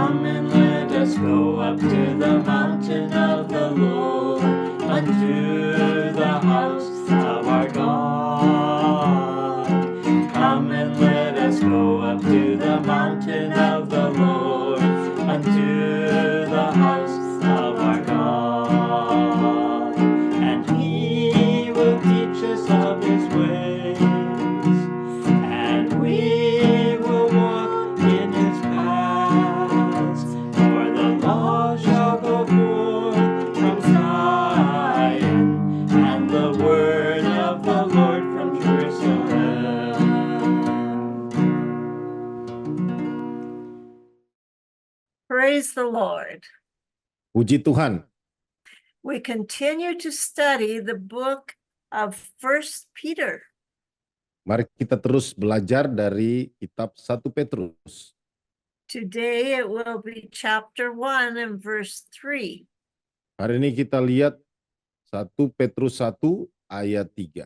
Come and let us go up to the mountain of the Lord, unto the house of our God. Come and let us go up to the mountain of the Lord, unto the house of our God. And He will teach us of His ways, and we will walk in His paths. For the law shall go forth from Zion, and the word of the Lord from Jerusalem. Praise the Lord. Puji Tuhan, We continue to study the book of First Peter. mari kita terus belajar dari kitab 1 Petrus. Today it will be chapter 1 and verse 3. Hari ini kita lihat 1 Petrus 1 ayat 3.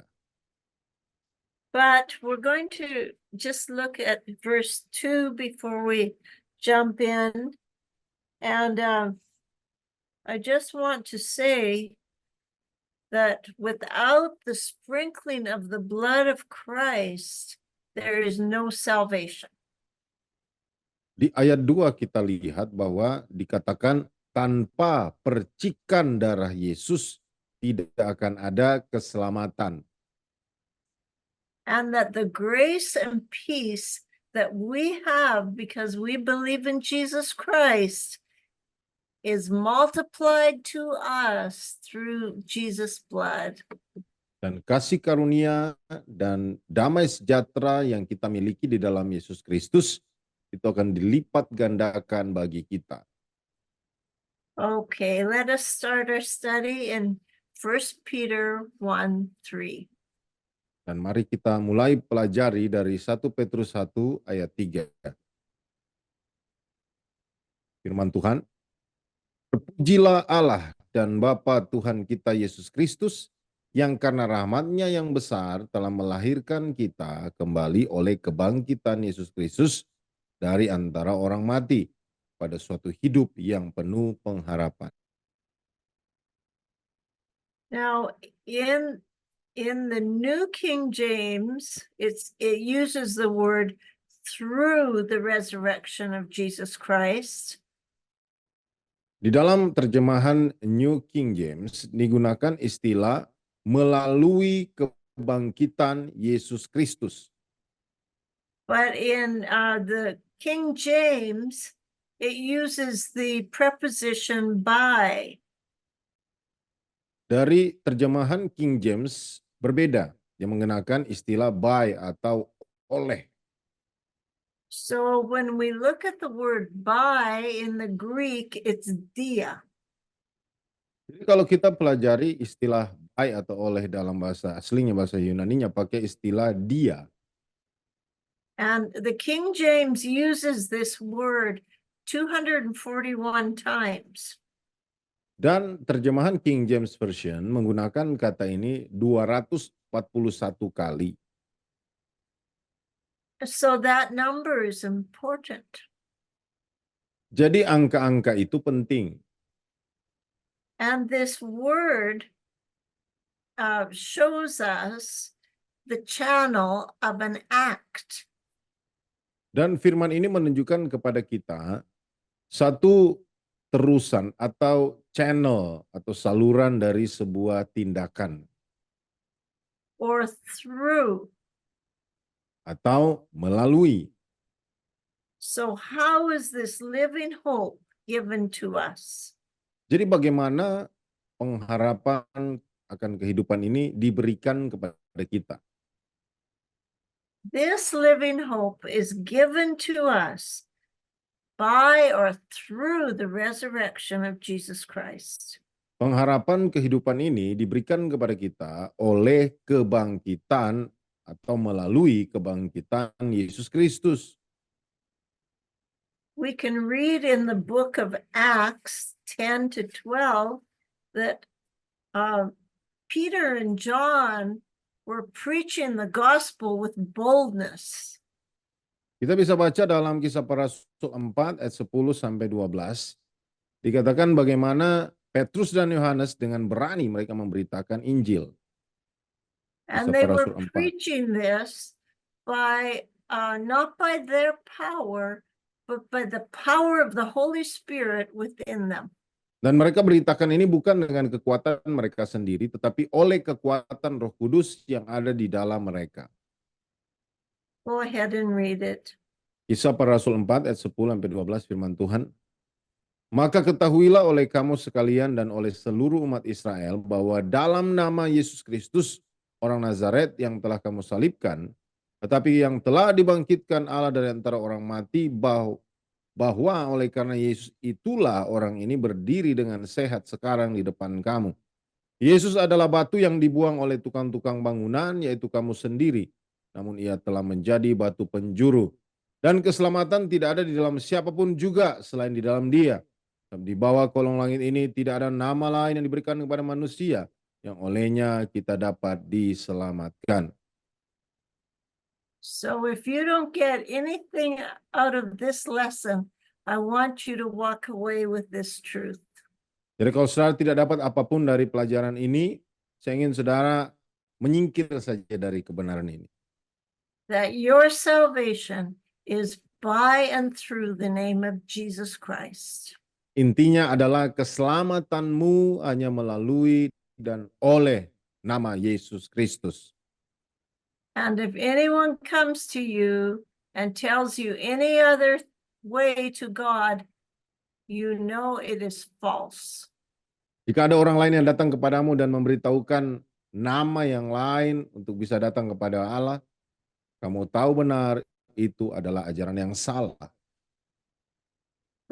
But we're going to just look at verse 2 before we jump in. And I just want to say that without the sprinkling of the blood of Christ, there is no salvation. Di ayat 2 kita lihat bahwa dikatakan tanpa percikan darah Yesus tidak akan ada keselamatan. And that the grace and peace that we have because we believe in Jesus Christ is multiplied to us through Jesus' blood. Dan kasih karunia dan damai sejahtera yang kita miliki di dalam Yesus Kristus itu akan dilipat gandakan bagi kita. Okay, let us start our study in 1 Peter 1:3. Dan mari kita mulai pelajari dari 1 Petrus 1 ayat 3. Firman Tuhan, "Terpujilah Allah dan Bapa Tuhan kita Yesus Kristus, yang karena rahmat-Nya yang besar telah melahirkan kita kembali oleh kebangkitan Yesus Kristus dari antara orang mati pada suatu hidup yang penuh pengharapan." Now, in the New King James, it uses the word through the resurrection of Jesus Christ. Di dalam terjemahan New King James digunakan istilah melalui kebangkitan Yesus Kristus. But in the King James, it uses the preposition by. Dari terjemahan King James berbeda, yang menggunakan istilah by atau oleh. So when we look at the word by in the Greek, it's dia. Jadi kalau kita pelajari istilah by atau oleh dalam bahasa aslinya, bahasa Yunaninya pakai istilah dia. And the King James uses this word 241 times. Dan terjemahan King James Version menggunakan kata ini 241 kali. So that number is important. Jadi angka-angka itu penting. And this word shows us the channel of an act. Dan firman ini menunjukkan kepada kita satu terusan atau channel atau saluran dari sebuah tindakan. Or through. Atau melalui. So how is this living hope given to us? Jadi bagaimana pengharapan akan kehidupan ini diberikan kepada kita? This living hope is given to us by or through the resurrection of Jesus Christ. Pengharapan kehidupan ini diberikan kepada kita oleh kebangkitan atau melalui kebangkitan Yesus Kristus. We can read in the book of Acts 10 to 12 that Peter and John were preaching the gospel with boldness. Kita bisa baca dalam Kisah Para 4 ayat 10 sampai 12 dikatakan bagaimana Petrus dan Yohanes dengan berani mereka memberitakan Injil. And Kisah they para were Rasul 4. preaching this by not by their power, but by the power of the Holy Spirit within them. Dan mereka beritakan ini bukan dengan kekuatan mereka sendiri, tetapi oleh kekuatan Roh Kudus yang ada di dalam mereka. Go ahead and read it. Kisah para Rasul 4 ayat 10 sampai 12 firman Tuhan. Maka ketahuilah oleh kamu sekalian dan oleh seluruh umat Israel bahwa dalam nama Yesus Kristus orang Nazaret yang telah kamu salibkan, tetapi yang telah dibangkitkan Allah dari antara orang mati, bahwa oleh karena Yesus itulah orang ini berdiri dengan sehat sekarang di depan kamu. Yesus adalah batu yang dibuang oleh tukang-tukang bangunan, yaitu kamu sendiri. Namun ia telah menjadi batu penjuru. Dan keselamatan tidak ada di dalam siapapun juga selain di dalam Dia. Di bawah kolong langit ini tidak ada nama lain yang diberikan kepada manusia yang olehnya kita dapat diselamatkan. So if you don't get anything out of this lesson, I want you to walk away with this truth. Jadi kalau saudara tidak dapat apapun dari pelajaran ini, saya ingin saudara menyingkir saja dari kebenaran ini. That your salvation is by and through the name of Jesus Christ. Intinya adalah keselamatanmu hanya melalui dan oleh nama Yesus Kristus. And if anyone comes to you and tells you any other way to God, you know it is false. Jika ada orang lain yang datang kepadamu dan memberitahukan nama yang lain untuk bisa datang kepada Allah, kamu tahu benar itu adalah ajaran yang salah.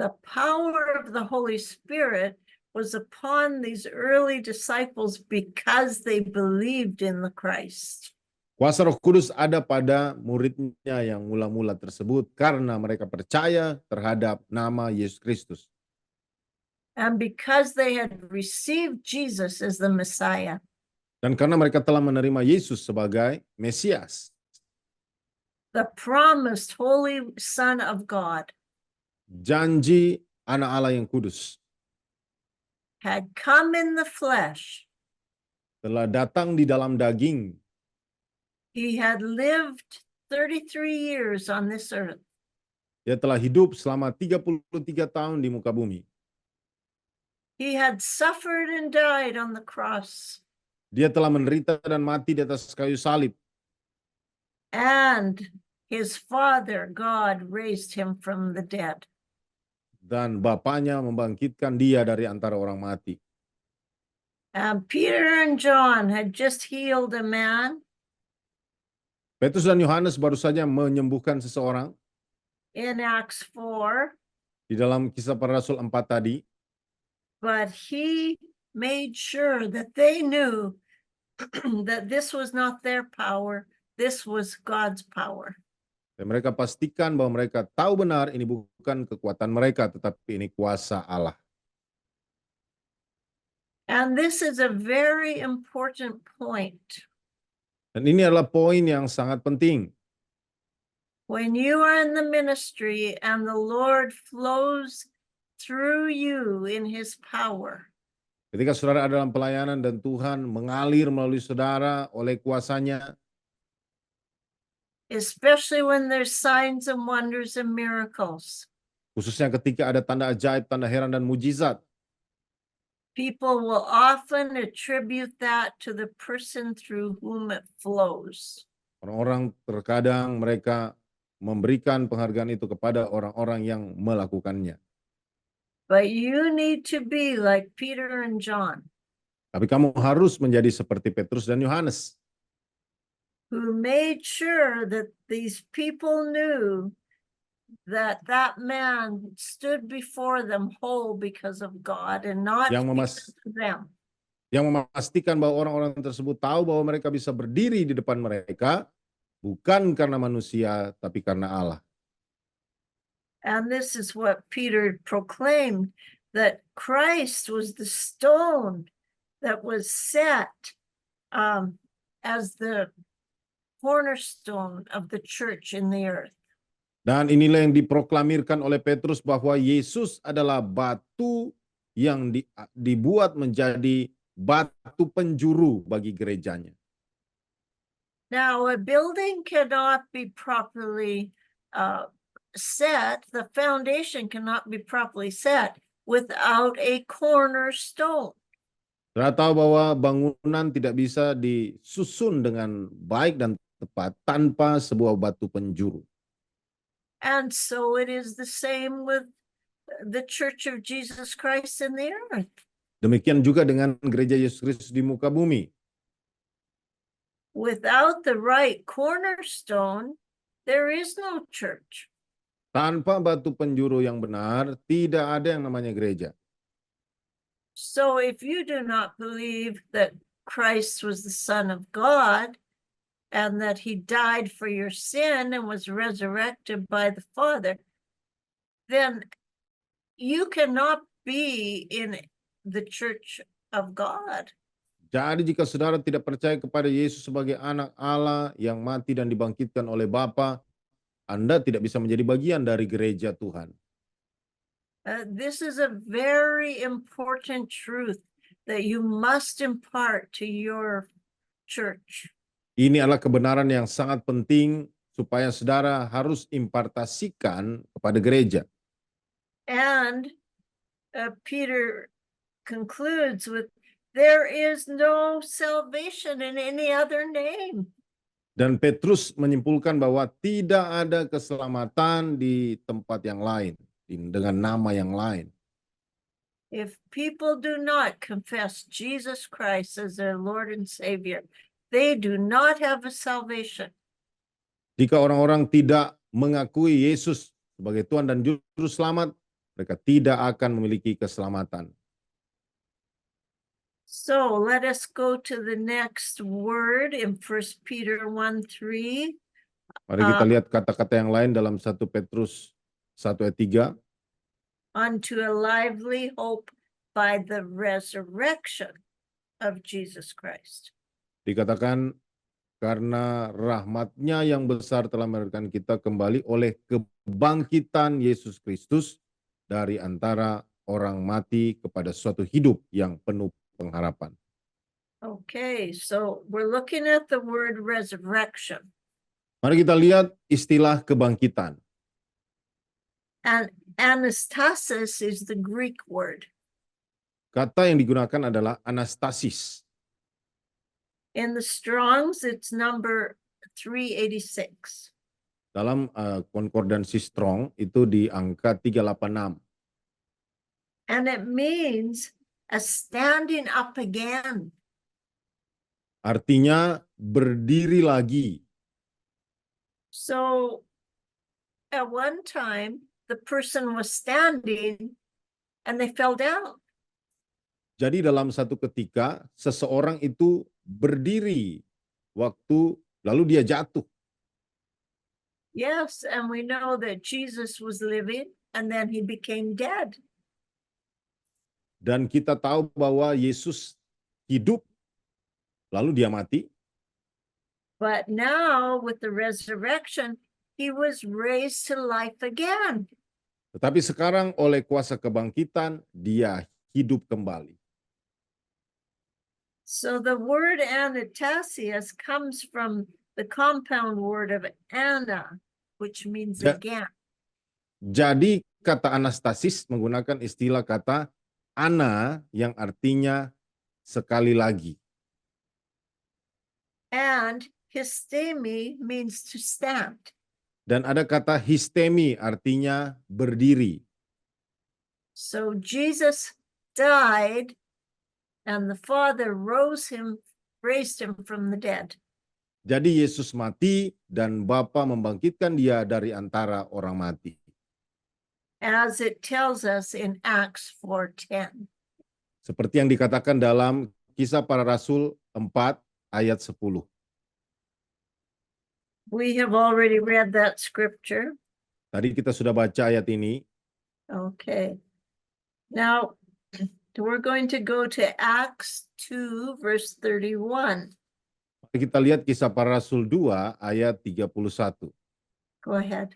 The power of the Holy Spirit was upon these early disciples because they believed in the Christ. Kuasa Roh Kudus ada pada muridnya yang mula-mula tersebut karena mereka percaya terhadap nama Yesus Kristus. And because they had received Jesus as the Messiah. Dan karena mereka telah menerima Yesus sebagai Mesias. The promised Holy Son of God. Janji anak Allah yang kudus. Had come in the flesh. Telah datang di dalam daging. He had lived 33 years on this earth. Dia telah hidup selama 33 tahun di muka bumi. He had suffered and died on the cross. Dia telah menderita dan mati di atas kayu salib. And his Father, God, raised him from the dead. Dan Bapaknya membangkitkan dia dari antara orang mati. And Peter and John had just healed a man. Petrus dan Yohanes baru saja menyembuhkan seseorang. In Acts 4. Di dalam Kisah Para Rasul 4 tadi. But he made sure that they knew that this was not their power, this was God's power. Dan mereka pastikan bahwa mereka tahu benar ini bukan kekuatan mereka, tetapi ini kuasa Allah. And this is a very important point. Dan ini adalah poin yang sangat penting. When you are in the ministry and the Lord flows through you in his power. Ketika saudara ada dalam pelayanan dan Tuhan mengalir melalui saudara oleh kuasanya. Especially when there's signs and wonders and miracles. Khususnya ketika ada tanda ajaib, tanda heran dan mujizat. People will often attribute that to the person through whom it flows. Orang-orang terkadang mereka memberikan penghargaan itu kepada orang-orang yang melakukannya. But you need to be like Peter and John. Tapi kamu harus menjadi seperti Petrus dan Yohanes. Who made sure that these people knew that that man stood before them whole because of God and not because of them. Yang memastikan bahwa orang-orang tersebut tahu bahwa mereka bisa berdiri di depan mereka bukan karena manusia tapi karena Allah. And this is what Peter proclaimed, that Christ was the stone that was set as the cornerstone of the church in the earth. Dan inilah yang diproklamirkan oleh Petrus bahwa Yesus adalah batu yang dibuat menjadi batu penjuru bagi gerejanya. Now, a building cannot be properly set, the foundation cannot be properly set without a cornerstone. Saudara tahu bahwa bangunan tidak bisa disusun dengan baik dan tepat tanpa sebuah batu penjuru. And so it is the same with the Church of Jesus Christ in the earth. Demikian juga dengan gereja Yesus Kristus di muka bumi. Without the right cornerstone, there is no church. Tanpa batu penjuru yang benar, tidak ada yang namanya gereja. So if you do not believe that Christ was the Son of God and that he died for your sin and was resurrected by the Father, then you cannot be in the church of God. Jadi jika saudara tidak percaya kepada Yesus sebagai anak Allah yang mati dan dibangkitkan oleh Bapa, Anda tidak bisa menjadi bagian dari gereja Tuhan. This is a very important truth that you must impart to your church. Ini adalah kebenaran yang sangat penting supaya saudara harus impartasikan kepada gereja. And Peter concludes with, there is no salvation in any other name. Dan Petrus menyimpulkan bahwa tidak ada keselamatan di tempat yang lain, dengan nama yang lain. If people do not confess Jesus Christ as their Lord and Savior, they do not have a salvation. Jika orang-orang tidak mengakui Yesus sebagai Tuhan dan Juru Selamat, mereka tidak akan memiliki keselamatan. So let us go to the next word in 1 Peter 1:3. Mari kita lihat kata-kata yang lain dalam 1 Petrus 1 ayat 3. Unto a lively hope by the resurrection of Jesus Christ. Dikatakan karena rahmat-Nya yang besar telah memberikan kita kembali oleh kebangkitan Yesus Kristus dari antara orang mati kepada suatu hidup yang penuh pengharapan. Okay, so we're looking at the word resurrection. Mari kita lihat istilah kebangkitan. And anastasis is the Greek word. Kata yang digunakan adalah anastasis. In the Strongs, it's number 386. Dalam konkordansi Strong itu di angka 386. And it means a standing up again. Artinya berdiri lagi. So at one time, the person was standing and they fell down. Jadi dalam satu ketika seseorang itu berdiri lalu dia jatuh. Yes, and we know that Jesus was living and then he became dead. Dan kita tahu bahwa Yesus hidup lalu dia mati. But now with the resurrection, he was raised to life again. Tetapi sekarang oleh kuasa kebangkitan dia hidup kembali. So the word anastasias comes from the compound word of ana, which means again. Jadi kata anastasis menggunakan istilah kata ana yang artinya sekali lagi. And histemi means to stand. Dan ada kata histemi artinya berdiri. So Jesus died and the Father raised him from the dead. Jadi Yesus mati dan Bapa membangkitkan dia dari antara orang mati. As it tells us in Acts 4:10. Seperti yang dikatakan dalam Kisah Para Rasul 4 ayat 10. We have already read that scripture. Tadi kita sudah baca ayat ini. Okay. Now, we're going to go to Acts 2, verse 31. Mari kita lihat Kisah Para Rasul 2 ayat 31. Go ahead.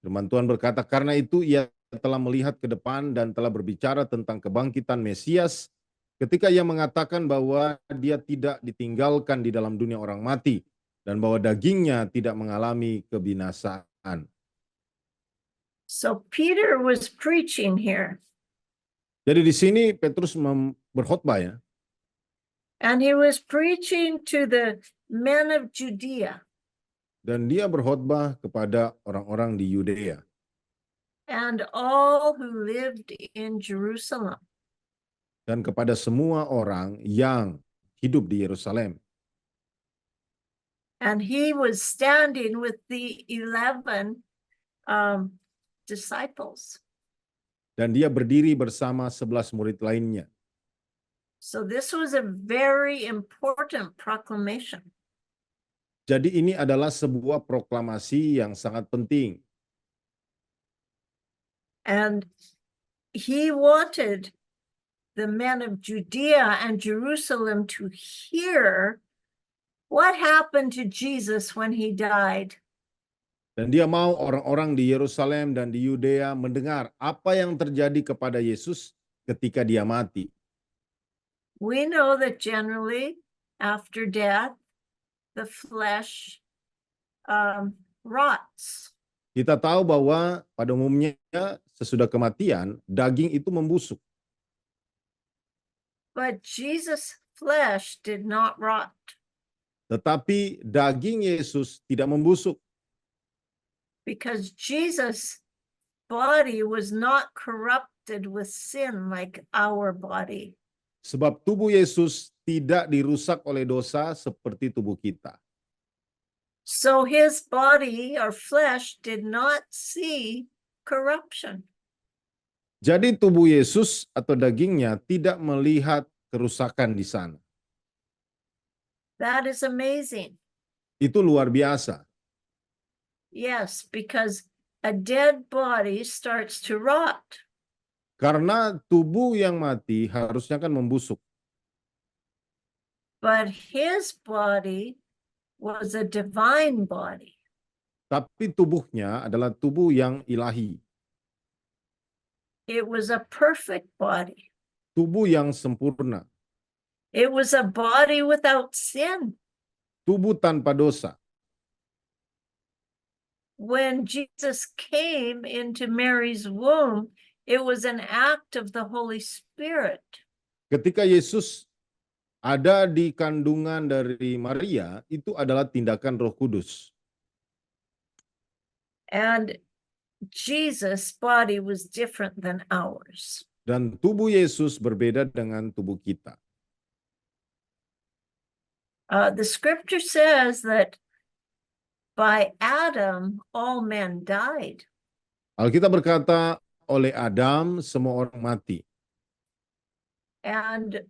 Firman Tuhan berkata, karena itu ia telah melihat ke depan dan telah berbicara tentang kebangkitan Mesias ketika ia mengatakan bahwa dia tidak ditinggalkan di dalam dunia orang mati dan bahwa dagingnya tidak mengalami kebinasaan. So Peter was preaching here, Jadi di sini Petrus berkhotbah ya, and he was preaching to the men of Judea dan dia berkhotbah kepada orang-orang di Yudea and all who lived in Jerusalem. dan kepada semua orang yang hidup di Yerusalem. And he was standing with the 11 disciples. Dan dia berdiri bersama 11 murid lainnya. So this was a very important proclamation. Jadi ini adalah sebuah proklamasi yang sangat penting. And he wanted the men of Judea and Jerusalem to hear what happened to Jesus when he died. Dan dia mau orang-orang di Yerusalem dan di Yudea mendengar apa yang terjadi kepada Yesus ketika dia mati. We know that generally after death, the flesh rots. Kita tahu bahwa pada umumnya sesudah kematian, daging itu membusuk. But Jesus' flesh did not rot. Tetapi daging Yesus tidak membusuk. Because Jesus' body was not corrupted with sin like our body. Sebab tubuh Yesus tidak dirusak oleh dosa seperti tubuh kita. So his body or flesh did not see corruption. Jadi tubuh Yesus atau dagingnya tidak melihat kerusakan di sana. That is amazing. Itu luar biasa. Yes, because a dead body starts to rot. Karena tubuh yang mati harusnya kan membusuk. But his body was a divine body. Tapi tubuhnya adalah tubuh yang ilahi. It was a perfect body. Tubuh yang sempurna. It was a body without sin. Tubuh tanpa dosa. When Jesus came into Mary's womb, it was an act of the Holy Spirit. Ketika Yesus ada di kandungan dari Maria, itu adalah tindakan Roh Kudus. And Jesus' body was different than ours. Dan tubuh Yesus berbeda dengan tubuh kita. The scripture says that by Adam, all men died. Alkitab berkata, oleh Adam semua orang mati. And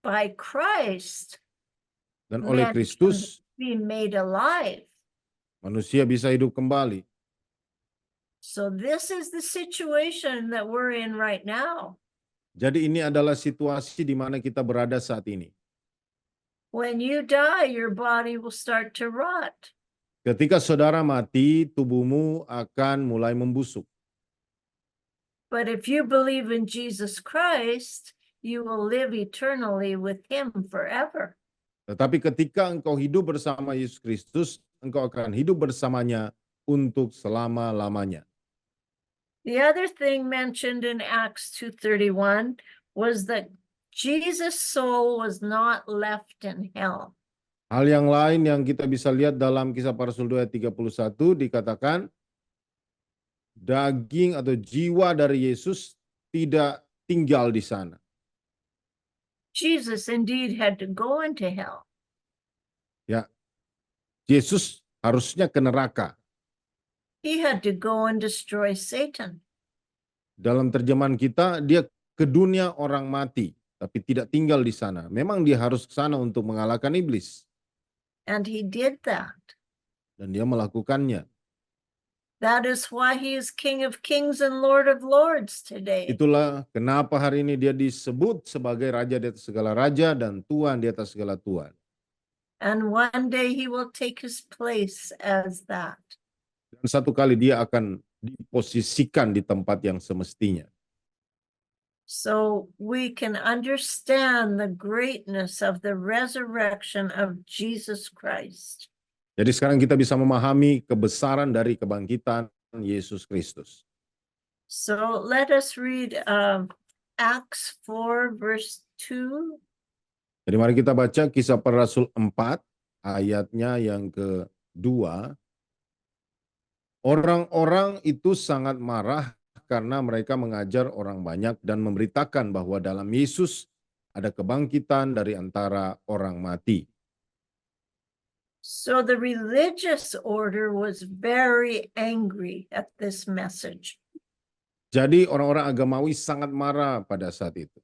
by Christ, Dan oleh men Kristus, be made alive. manusia bisa hidup kembali. So this is the situation that we're in right now. Jadi ini adalah situasi di mana kita berada saat ini. When you die, your body will start to rot. Ketika saudara mati, tubuhmu akan mulai membusuk. But if you believe in Jesus Christ, you will live eternally with him forever. Tetapi ketika engkau hidup bersama Yesus Kristus, engkau akan hidup bersamanya untuk selama-lamanya. The other thing mentioned in Acts 2:31 was that Jesus' soul was not left in hell. Hal yang lain yang kita bisa lihat dalam Kisah Para Rasul 2 ayat 31 dikatakan daging atau jiwa dari Yesus tidak tinggal di sana. Jesus indeed had to go into hell. Ya. Yesus harusnya ke neraka. He had to go and destroy Satan. Dalam terjemahan kita, dia ke dunia orang mati, tapi tidak tinggal di sana. Memang dia harus ke sana untuk mengalahkan iblis. And he did that. Dan dia melakukannya. That is why he is King of Kings and Lord of Lords today. Itulah kenapa hari ini dia disebut sebagai Raja di atas segala raja dan Tuhan di atas segala Tuhan. And one day he will take his place as that. Dan satu kali dia akan diposisikan di tempat yang semestinya. So we can understand the greatness of the resurrection of Jesus Christ. Jadi sekarang kita bisa memahami kebesaran dari kebangkitan Yesus Kristus. So let us read Acts 4 verse 2. Jadi mari kita baca Kisah Para Rasul 4 ayatnya yang kedua. Orang-orang itu sangat marah karena mereka mengajar orang banyak dan memberitakan bahwa dalam Yesus ada kebangkitan dari antara orang mati. So the religious order was very angry at this message. Jadi orang-orang agamawi sangat marah pada saat itu.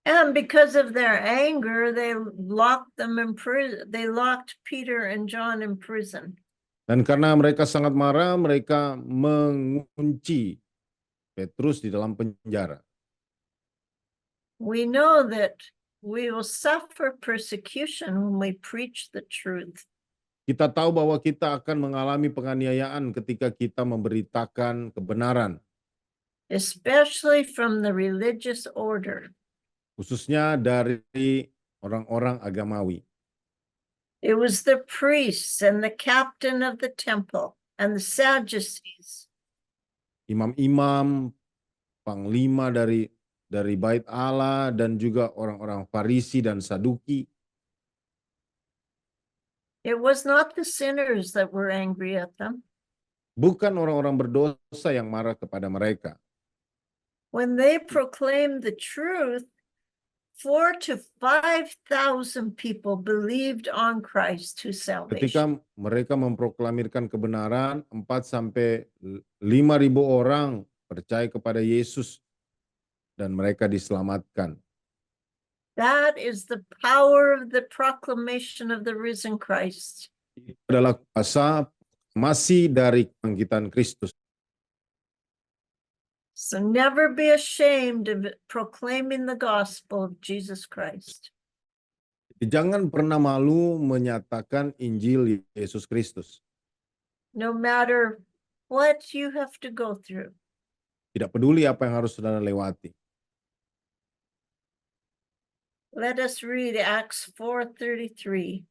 And because of their anger, they locked them in prison. They locked Peter and John in prison. Dan karena mereka sangat marah, mereka mengunci Petrus di dalam penjara. We know that we will suffer persecution when we preach the truth. Kita tahu bahwa kita akan mengalami penganiayaan ketika kita memberitakan kebenaran, Especially from the religious order. khususnya dari orang-orang agamawi. It was the priests and the captain of the temple and the Sadducees. Imam-imam, panglima dari bait Allah, dan juga orang-orang Farisi dan Saduki. It was not the sinners that were angry at them. Bukan orang-orang berdosa yang marah kepada mereka. When they proclaimed the truth, 4,000 to 5,000 people believed on Christ to salvation. Ketika mereka memproklamirkan kebenaran, 4 sampai 5.000 orang percaya kepada Yesus dan mereka diselamatkan. That is the power of the proclamation of the risen Christ. Itu adalah kuasa masih dari kebangkitan Kristus. So never be ashamed of proclaiming the gospel of Jesus Christ. Jangan pernah malu menyatakan Injil Yesus Kristus. No matter what you have to go through. Tidak peduli apa yang harus saudara lewati. Let us read Acts 4:33.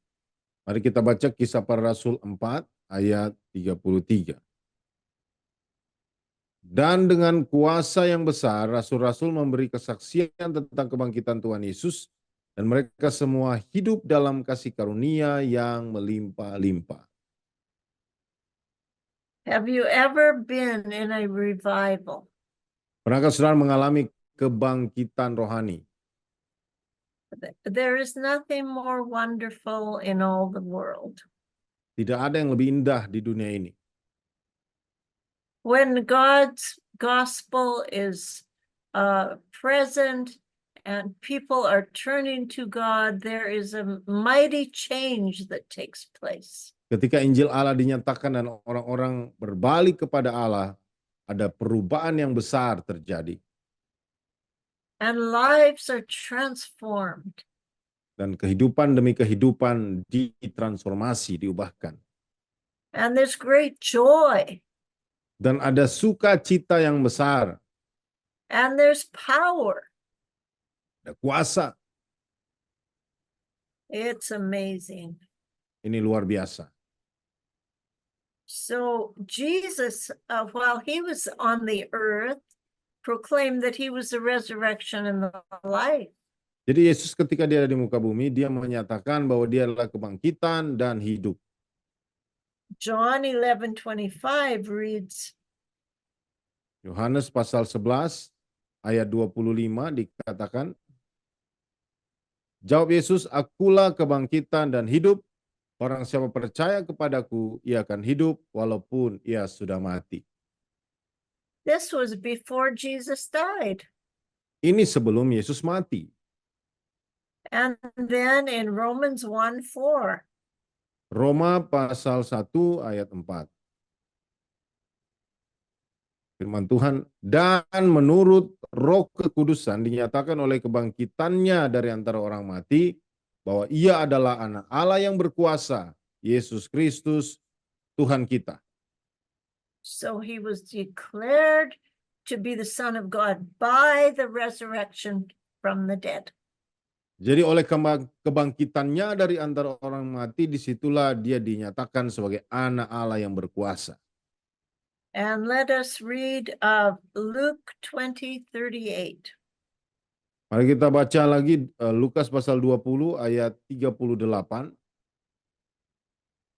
Mari kita baca Kisah Para Rasul 4 ayat 33. Dan dengan kuasa yang besar, rasul-rasul memberi kesaksian tentang kebangkitan Tuhan Yesus, dan mereka semua hidup dalam kasih karunia yang melimpah-limpah. Have you ever been in a revival? Pernahkah saudara mengalami kebangkitan rohani? There is nothing more wonderful in all the world. Tidak ada yang lebih indah di dunia ini. When God's gospel is present and people are turning to God, there is a mighty change that takes place. Ketika Injil Allah dinyatakan dan orang-orang berbalik kepada Allah, ada perubahan yang besar terjadi. And lives are transformed. Dan kehidupan demi kehidupan ditransformasi, diubahkan. And there's great joy. Dan ada sukacita yang besar. And there's power. Ada kuasa. It's amazing. Ini luar biasa. So Jesus, while he was on the earth, proclaimed that he was the resurrection and the life. Jadi Yesus ketika dia ada di muka bumi, dia menyatakan bahwa dia adalah kebangkitan dan hidup. John 11:25 reads, Yohanes pasal 11 ayat 25 dikatakan, jawab Yesus, akulah kebangkitan dan hidup. Orang siapa percaya kepadaku, ia akan hidup walaupun ia sudah mati. this was before Jesus died. Ini sebelum Yesus mati. And then in Romans 1:4, Roma pasal 1 ayat 4. Firman Tuhan, dan menurut Roh Kekudusan dinyatakan oleh kebangkitannya dari antara orang mati, bahwa ia adalah anak Allah yang berkuasa, Yesus Kristus, Tuhan kita. So he was declared to be the Son of God by the resurrection from the dead. Jadi oleh kebangkitannya dari antara orang mati, disitulah dia dinyatakan sebagai anak Allah yang berkuasa. And let us read Luke 20:38. Mari kita baca lagi Lukas pasal 20 ayat 38.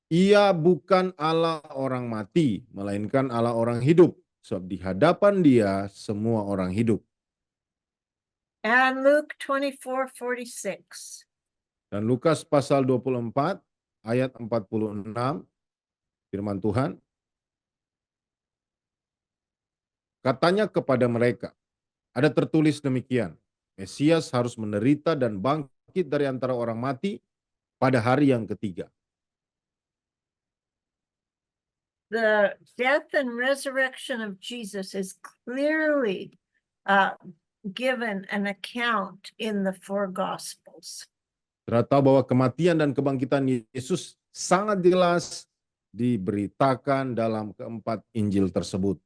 Ia bukan Allah orang mati, melainkan Allah orang hidup. Sebab di hadapan dia semua orang hidup. And Luke 24:46. Dan Lukas pasal 24 ayat 46, firman Tuhan. Katanya kepada mereka, ada tertulis demikian, Mesias harus menderita dan bangkit dari antara orang mati pada hari yang ketiga. The death and resurrection of Jesus is clearly given an account in the four Gospels. Ternyata bahwa kematian dan kebangkitan Yesus sangat jelas diberitakan dalam keempat Injil tersebut.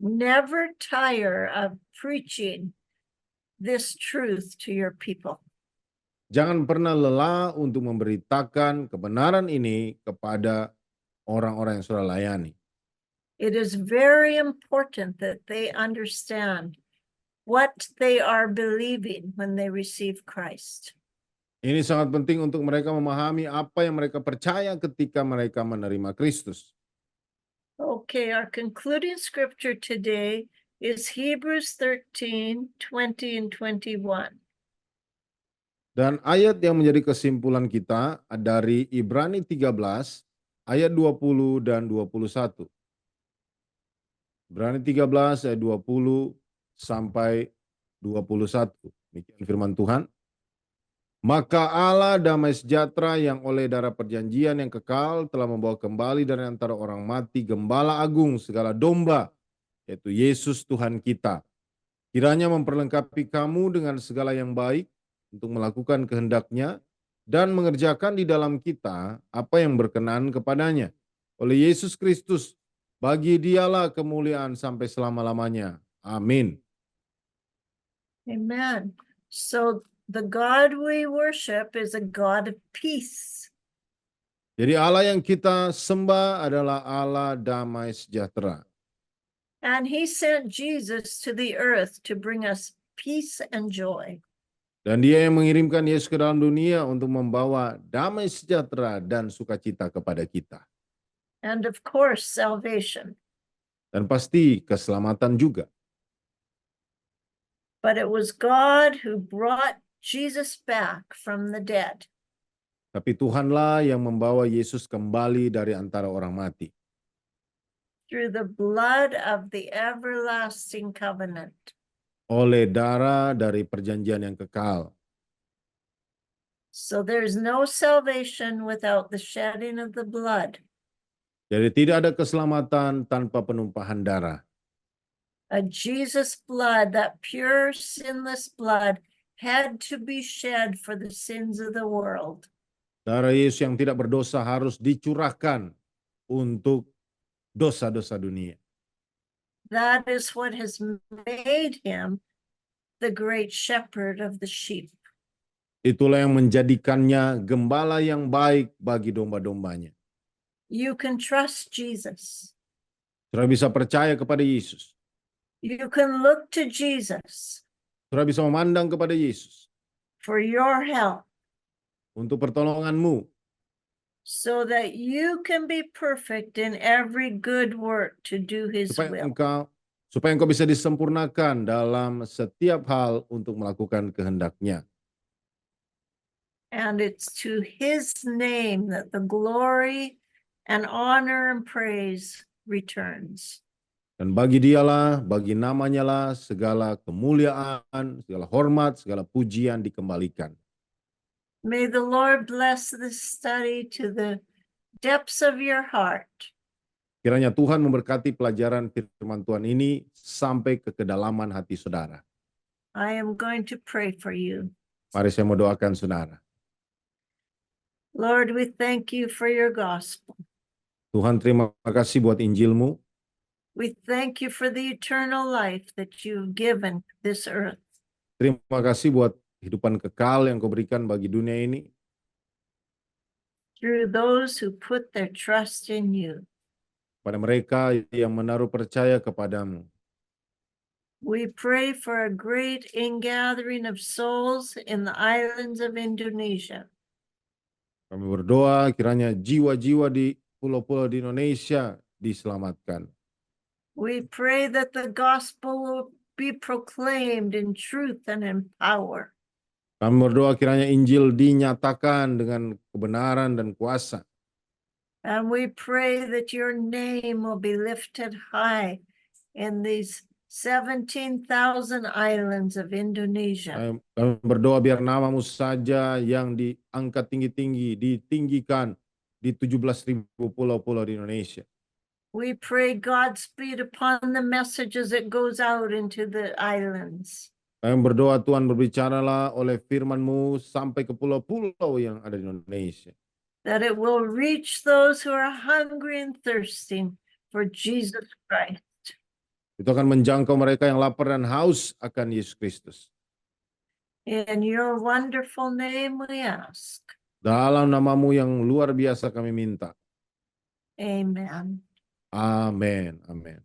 Never tire of preaching this truth to your people. Jangan pernah lelah untuk memberitakan kebenaran ini kepada orang-orang yang sudah layani. It is very important that they understand what they are believing when they receive Christ. Ini sangat penting untuk mereka memahami apa yang mereka percaya ketika mereka menerima Kristus. Okay, our concluding scripture today is Hebrews 13:20 and 21. Dan ayat yang menjadi kesimpulan kita dari Ibrani 13 ayat 20 dan 21. Ibrani 13 ayat 20 sampai 21. Demikian firman Tuhan. Maka Allah damai sejahtera yang oleh darah perjanjian yang kekal telah membawa kembali dari antara orang mati Gembala Agung segala domba, yaitu Yesus Tuhan kita. Kiranya memperlengkapi kamu dengan segala yang baik untuk melakukan kehendak-Nya dan mengerjakan di dalam kita apa yang berkenan kepadanya. Oleh Yesus Kristus, bagi Dialah kemuliaan sampai selama-lamanya. Amin. Amen. So the God we worship is a God of peace. Jadi Allah yang kita sembah adalah Allah damai sejahtera. And he sent Jesus to the earth to bring us peace and joy. Dan Dia yang mengirimkan Yesus ke dalam dunia untuk membawa damai sejahtera dan sukacita kepada kita. And of course, salvation. Dan pasti keselamatan juga. But it was God who brought Jesus back from the dead. Tapi Tuhanlah yang membawa Yesus kembali dari antara orang mati. Through the blood of the everlasting covenant. Oleh darah dari perjanjian yang kekal. So there's no salvation without the shedding of the blood. Jadi tidak ada keselamatan tanpa penumpahan darah. A Jesus blood, that pure sinless blood, had to be shed for the sins of the world. Darah Yesus yang tidak berdosa harus dicurahkan untuk dosa-dosa dunia. That is what has made him the great shepherd of the sheep. Itulah yang menjadikannya gembala yang baik bagi domba-dombanya. You can trust Jesus. Saudara bisa percaya kepada Yesus. You can look to Jesus Saudara bisa memandang kepada Yesus for your help untuk pertolonganmu, so that you can be perfect in every good work to do his will. supaya engkau bisa disempurnakan dalam setiap hal untuk melakukan kehendak-Nya. And it's to his name that the glory and honor and praise returns. Dan bagi Dialah, bagi namanya lah segala kemuliaan, segala hormat, segala pujian dikembalikan. May the Lord bless this study to the depths of your heart. Kiranya Tuhan memberkati pelajaran firman Tuhan ini sampai ke kedalaman hati saudara. I am going to pray for you. Mari saya mau doakan saudara. Lord, we thank you for your gospel. Tuhan, terima kasih buat Injil-Mu. We thank you for the eternal life that you've given this earth. Terima kasih buat kehidupan kekal yang kau berikan bagi dunia ini. Through those who put their trust in you. Pada mereka yang menaruh percaya kepadamu. We pray for a great ingathering of souls in the islands of Indonesia. Kami berdoa kiranya jiwa-jiwa di pulau-pulau di Indonesia diselamatkan. We pray that the gospel will be proclaimed in truth and in power. Kami berdoa kiranya Injil dinyatakan dengan kebenaran dan kuasa. And we pray that your name will be lifted high in these 17,000 islands of Indonesia. Kami berdoa biar namamu saja yang diangkat tinggi-tinggi, ditinggikan di 17.000 pulau-pulau di Indonesia. We pray Godspeed upon the messages that goes out into the islands. Kami berdoa Tuhan berbicaralah oleh firman-Mu sampai ke pulau-pulau yang ada di Indonesia. That it will reach those who are hungry and thirsting for Jesus Christ. Itu akan menjangkau mereka yang lapar dan haus akan Yesus Kristus. In your wonderful name we ask. Dalam namamu yang luar biasa kami minta. Amen. Amin. Amin.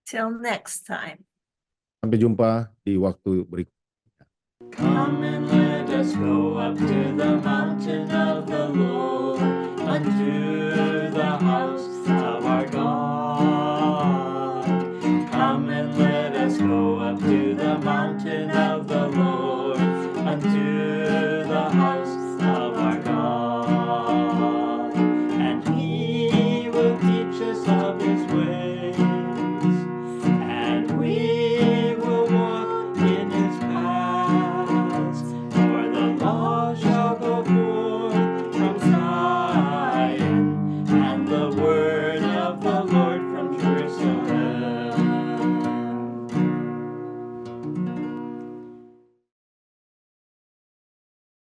Till next time. Sampai jumpa di waktu berikutnya. Come and let us go up to the mountain of the Lord, unto